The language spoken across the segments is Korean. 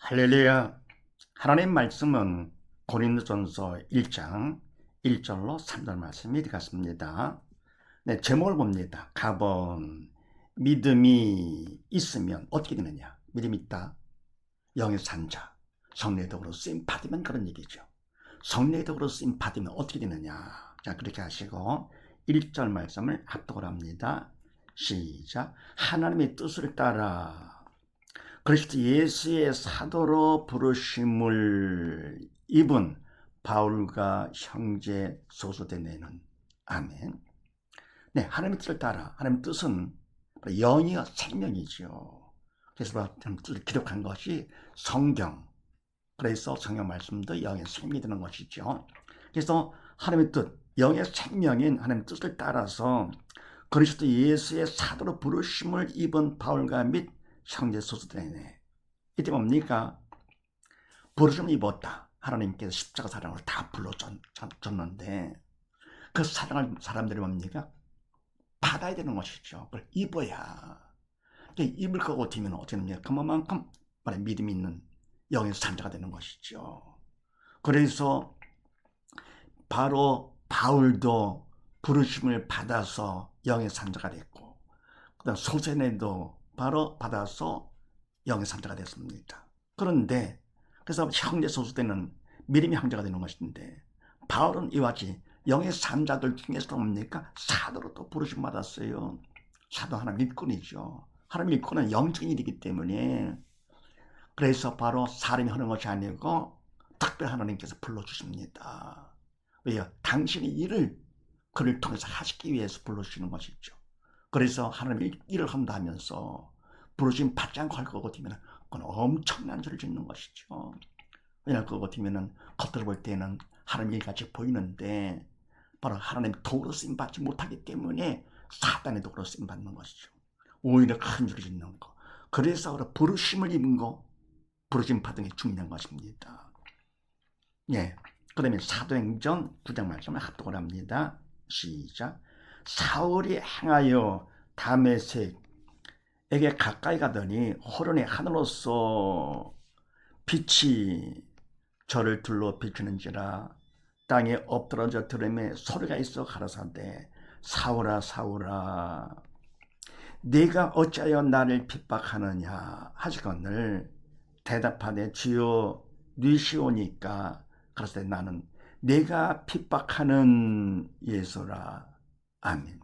할렐루야. 하나님 말씀은 고린도전서 1장 1절로 3절 말씀이 되겠습니다. 네, 제목을 봅니다. 가본 믿음이 있으면 어떻게 되느냐? 믿음이 있다. 영의 산자. 성례덕으로 쓰임 받으면 그런 얘기죠. 성례덕으로 쓰임 받으면 어떻게 되느냐? 자, 그렇게 하시고 1절 말씀을 합독을 합니다. 시작. 하나님의 뜻을 따라 그리스도 예수의 사도로 부르심을 입은 바울과 형제 소수되내는 아멘. 네, 하나님의 뜻을 따라. 하나님의 뜻은 영이와 생명이죠. 그래서 하나님의 뜻을 기록한 것이 성경. 그래서 성경 말씀도 영의 생명이 되는 것이죠. 그래서 하나님의 뜻, 영의 생명인 하나님의 뜻을 따라서 그리스도 예수의 사도로 부르심을 입은 바울과 및 형제 소수되네. 이때 뭡니까? 부르심을 입었다. 하나님께서 십자가 사랑을 다 불러줬는데 그 사랑을 사람들이 뭡니까? 받아야 되는 것이죠. 그걸 입어야. 입을 거고 뒤면 어떻게 됩니까? 그만큼 믿음이 있는 영의 산자가 되는 것이죠. 그래서 바로 바울도 부르심을 받아서 영의 산자가 됐고, 그다음 소세네도 바로 받아서 영의 산자가 됐습니다. 그런데 그래서 형제 소수되는 믿음의 형제가 되는 것인데, 바울은 이와 같이 영의 산자들 중에서 뭡니까? 사도로 또 부르심 받았어요. 사도 하나님 일꾼이죠. 하나님 일꾼은 영적인 일이기 때문에, 그래서 바로 사람이 하는 것이 아니고 특별히 하나님께서 불러주십니다. 왜요? 당신의 일을 그를 통해서 하시기 위해서 불러주시는 것이죠. 그래서 하나님 일을 한다 하면서 부르심 받지 않고 할 거고 되면 그건 엄청난 소리를 짓는 것이죠. 왜냐하면 그거 되면 겉으로 볼 때는 하나님 일같이 보이는데 바로 하나님 도로 쓰임 받지 못하기 때문에 사단의 도로 쓰임 받는 것이죠. 오히려 큰 소리 짓는 거. 그래서 부르심을 입은 거, 부르심 받은 게 중요한 것입니다. 예. 그 다음에 사도행전 9장 말씀을 합독을 합니다. 시작. 사울이 행하여 다메섹에게 가까이 가더니 호련의 하늘로서 빛이 저를 둘러 비추는지라 땅에 엎드러져 들음에 소리가 있어 가라사대 사울아 사울아 네가 어찌하여 나를 핍박하느냐 하시거늘 대답하되 주여 뉘시오니까 가라사대 나는 내가 핍박하는 예수라. 아멘.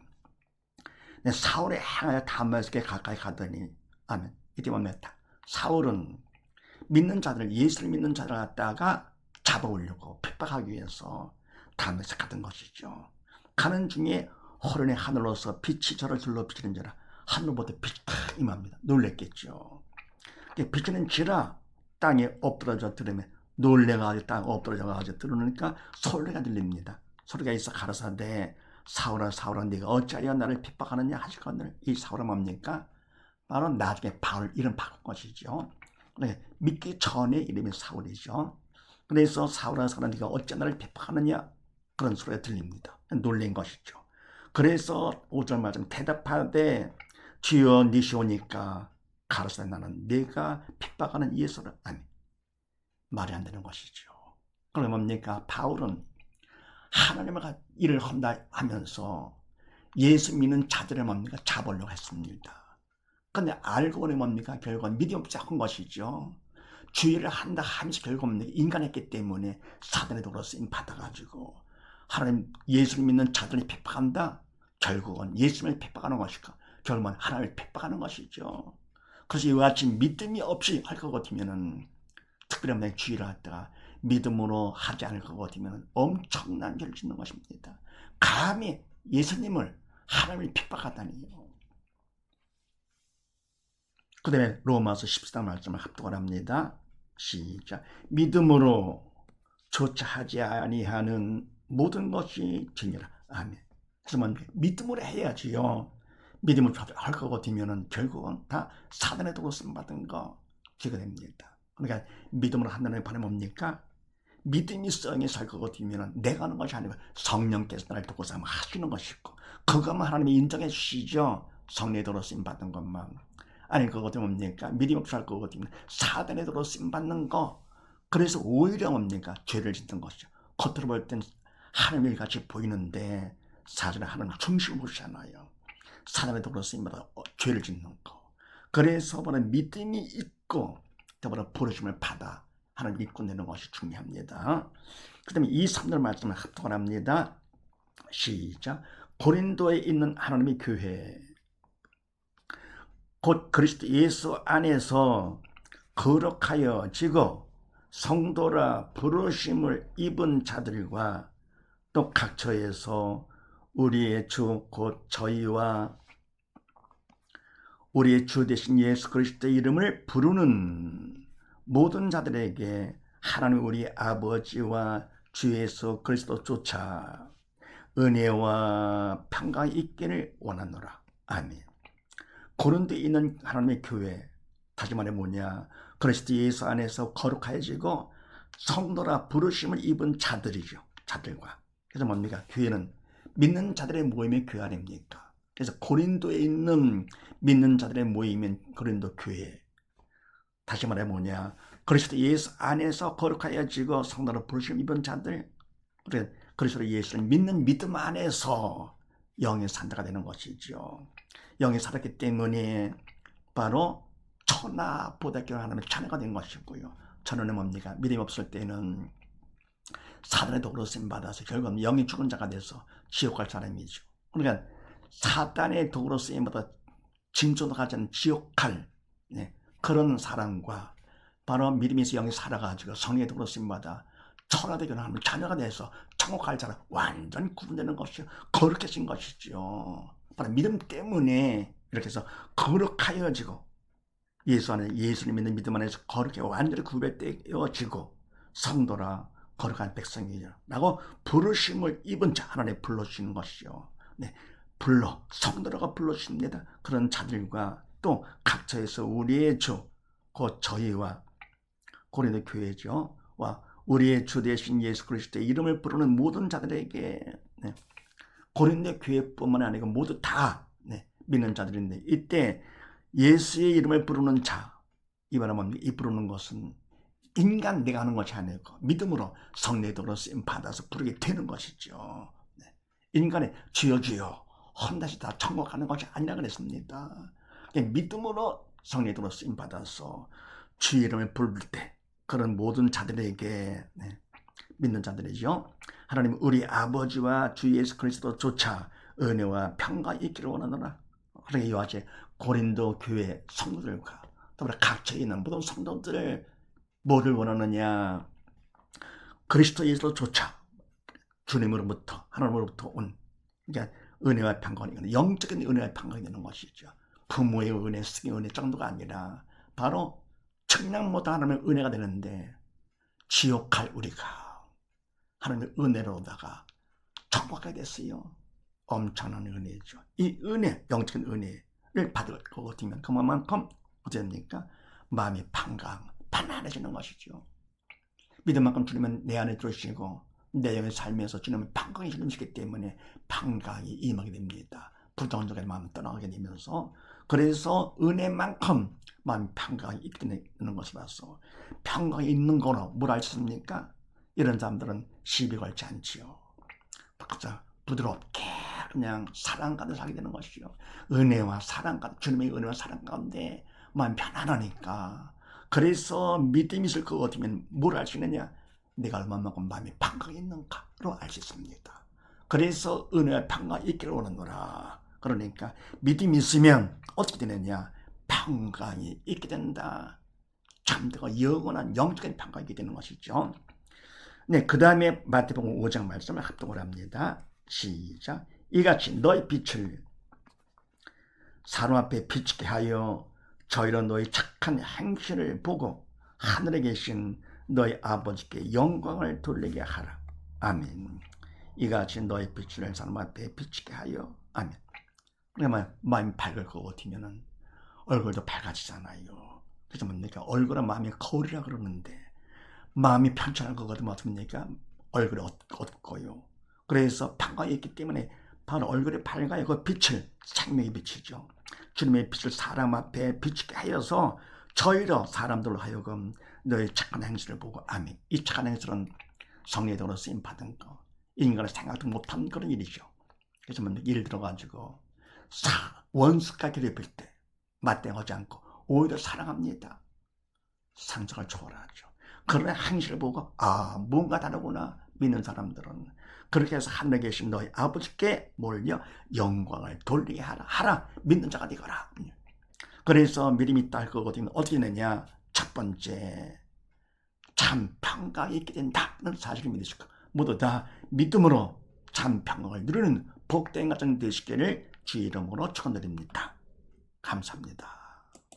사울의 행하여 다메섹에 가까이 가더니 아멘. 이때 뭡니까? 사울은 믿는 자들, 예수를 믿는 자를 갖다가 잡아오려고 핍박하기 위해서 다메섹 가던 것이죠. 가는 중에 호련의 하늘로서 빛이 저를 둘러 비치는지라 하늘보다 빛이 탁 임합니다. 놀랬겠죠. 비치는지라 땅에 엎드러져 들으면 놀래가지고 땅에 엎드러져가지고 들으니까 소리가 들립니다. 소리가 있어 가라사대 사울아 사울아 네가 어찌하여 나를 핍박하느냐 하시거늘. 이 사울은 뭡니까? 바로 나중에 바울 이름 바꾼 것이죠. 믿기 전에 이름이 사울이죠. 그래서 사울아 사울아 네가 어찌 나를 핍박하느냐 그런 소리가 들립니다. 놀란 것이죠. 그래서 5절 말씀 대답하되 주여 니시오니까 가라사대 나는 네가 핍박하는 예수라. 아멘. 말이 안 되는 것이죠. 그럼 뭡니까? 바울은 하나님의 일을 한다 하면서 예수 믿는 자들을 뭡니까? 잡으려고 했습니다. 근데 알고 보니 뭡니까? 결국은 믿음 없이 한 것이죠. 주의를 한다 하면서 결국 뭡니까? 인간했기 때문에 사단의 도로 쓰임 받아가지고 하나님 예수를 믿는 자들을 핍박한다? 결국은 예수님을 핍박하는 것일까? 결국은 하나님을 핍박하는 것이죠. 그래서 이와 같이 믿음이 없이 할 것 같으면은 특별히 주의를 갖다가 믿음으로 하지 않을 것 같으면 엄청난 죄를 짓는 것입니다. 감히 예수님을 하나님을 핍박하다니요. 그 다음에 로마서 14장 말씀을 합독을 합니다. 시작. 믿음으로 조차하지 아니하는 모든 것이 진리라. 아멘. 그래서 믿음으로 해야지요. 믿음으로 할 것 같으면 결국은 다 사단의 도로 쓰임받은 거 지게 됩니다. 그러니까 믿음으로 한다는 말이 뭡니까? 믿음이 성에 살 것 같으면 내가 하는 것이 아니고 성령께서 나를 돕고 하시는 것이고 그것만 하나님이 인정해 주시죠. 성례도로 쓰임 받은 것만. 아니 그것도 뭡니까? 믿음 없이 할 거거든요. 사단의 도로 쓰임받는 거. 그래서 오히려 뭡니까? 죄를 짓는 것이죠. 겉으로 볼 땐 하나님을 같이 보이는데 사실은 하나님 중심을 보시잖아요. 사단의 도로 쓰임받아 죄를 짓는 거. 그래서 믿음이 있고 더불어 부르심을 받아 하나님 믿고 내는 것이 중요합니다. 그 다음에 이 3절 말씀을 합독을 합니다. 시작. 고린도에 있는 하나님의 교회 곧 그리스도 예수 안에서 거룩하여 지고 성도라 부르심을 입은 자들과 또 각처에서 우리의 주 곧 저희와 우리의 주 되신 예수 그리스도의 이름을 부르는 모든 자들에게 하나님 우리 아버지와 주 예수 그리스도조차 은혜와 평강이 있기를 원하노라. 아멘. 고린도에 있는 하나님의 교회, 다시 말해 뭐냐, 그리스도 예수 안에서 거룩해지고 성도라 부르심을 입은 자들이죠. 자들과. 그래서 뭡니까? 교회는 믿는 자들의 모임의 교회 아닙니까? 그래서 고린도에 있는 믿는 자들의 모임인 고린도 교회. 다시 말해 뭐냐, 그리스도 예수 안에서 거룩하여지고 성도라 부르심을 입은 자들, 그리스도 예수를 믿는 믿음 안에서 영의 산자가 되는 것이죠. 영이 살았기 때문에 바로 천하보다기로 하나님의 자녀가 된 것이고요. 천하는 뭡니까? 믿음이 없을 때는 사단의 도구로 쓰임받아서 결국은 영이 죽은 자가 돼서 지옥 갈 사람이죠. 그러니까 사단의 도구로 쓰임받아 징조도 가지 않은 지옥 갈 그런 사람과 바로 믿음에서 영이 살아가지고 성령의 도구로 쓰임받아 천하대교는 하나님의 자녀가 돼서 천국 갈 사람 완전 구분되는 것이요. 거룩해진 것이죠. 바로 믿음 때문에 이렇게 해서 거룩하여지고 예수 안에 예수님 믿는 믿음 안에서 거룩해 완전히 구별되어지고 성도라 거룩한 백성이라고 부르심을 입은 자 하나님 불러주시는 것이죠. 성도라고 불러주십니다. 그런 자들과 또 각처에서 우리의 주 곧 저희와 고린도 교회죠. 와 우리의 주 되신 예수 그리스도의 이름을 부르는 모든 자들에게 고린도 교회뿐만 아니고 모두 다 믿는 자들인데 이때 예수의 이름을 부르는 자 이 말은 이 부르는 것은 인간 내가 하는 것이 아니고 믿음으로 성령의 도로 쓰임 받아서 부르게 되는 것이죠. 인간의 주여 주여 헌다시 다 천국 가는 것이 아니라 그랬습니다. 믿음으로 성령의 도로 쓰임 받아서 주의 이름을 부를 때 그런 모든 자들에게 믿는 자들이죠. 하나님 우리 아버지와 주 예수 그리스도조차 은혜와 평강이 있기를 원하노라. 그러니까 이와 같이 고린도 교회 성도들과 더불어 각처에 있는 모든 성도들 뭐를 원하느냐? 그리스도 예수조차 주님으로부터 하나님으로부터 온 그러니까 은혜와 평강이 영적인 은혜와 평강이 되는 것이죠. 부모의 은혜, 스승의 은혜 정도가 아니라 바로 측량 못한 하나님의 은혜가 되는데 지옥 갈 우리가 하나님의 은혜로다가 천국 가게 됐어요. 엄청난 은혜죠. 이 은혜, 영적인 은혜를 받을 것 같으면 그만큼 어떻게 됩니까? 마음이 편안해지는 것이죠. 믿음만큼 주님은 내 안에 들어오시고 내 영의 삶에서 주님은 평강이 주님이시기 때문에 평강이 임하게 됩니다. 부정적인 마음을 떠나게 되면서 그래서 은혜만큼 마음이 평강이 있게 되는 것을 봐서 평강이 있는 거로 뭘 알 수 있습니까? 이런 사람들은 시비 걸지 않지요. 부드럽게 그냥 사랑 가운데 살게 되는 것이죠. 은혜와 사랑 가운데 주님의 은혜와 사랑 가운데 마음이 편안하니까 그래서 믿음이 있을 것 같으면 뭘 알 수 있느냐? 내가 얼마만큼 마음이 평강이 있는가로 알 수 있습니다. 그래서 은혜와 평강이 있기를 원하노라. 그러니까 믿음이 있으면 어떻게 되느냐? 평강이 있게 된다. 참되고 영원한 영적인 평강이 있게 되는 것이죠. 그 다음에 마태복음 5장 말씀을 합독을 합니다. 시작. 이같이 너희 빛을 사람 앞에 비치게 하여 저희로 너희 착한 행실을 보고 하늘에 계신 너희 아버지께 영광을 돌리게 하라. 아멘. 이같이 너희 빛을 사람 앞에 비치게 하여. 아멘. 그러면 마음이 밝을 것 같으면 얼굴도 밝아지잖아요. 그래서 뭡니까? 얼굴은 마음이 거울이라 그러는데 마음이 편찮을 것 같으면 어떻습니까? 얼굴이 어둡고요. 그래서 평강이 있기 때문에 바로 얼굴이 밝아요. 그 빛을 생명의 빛이죠. 주님의 빛을 사람 앞에 비추게 하여서 저희로 사람들로 하여금 너의 착한 행실을 보고 아멘. 이 착한 행실은 성례적으로 쓰임 받은 거, 인간의 생각도 못한 그런 일이죠. 그래서 뭐 예를 들어가지고 원수가 괴롭힐 때 맞대하지 않고 오히려 사랑합니다. 상처를 초월하죠. 그런 행실을 보고 뭔가 다르구나 믿는 사람들은 그렇게 해서 하늘에 계신 너희 아버지께 몰려 영광을 돌리게 하라. 믿는 자가 되거라. 그래서 믿음이 있다 할 거거든요. 어떻게 되냐? 첫 번째, 참 평강이 있게 된다는 사실을 믿으실 거. 모두 다 믿음으로 참 평강을 누리는 복된 가정 되시기를 주의 이름으로 축원드립니다. 감사합니다.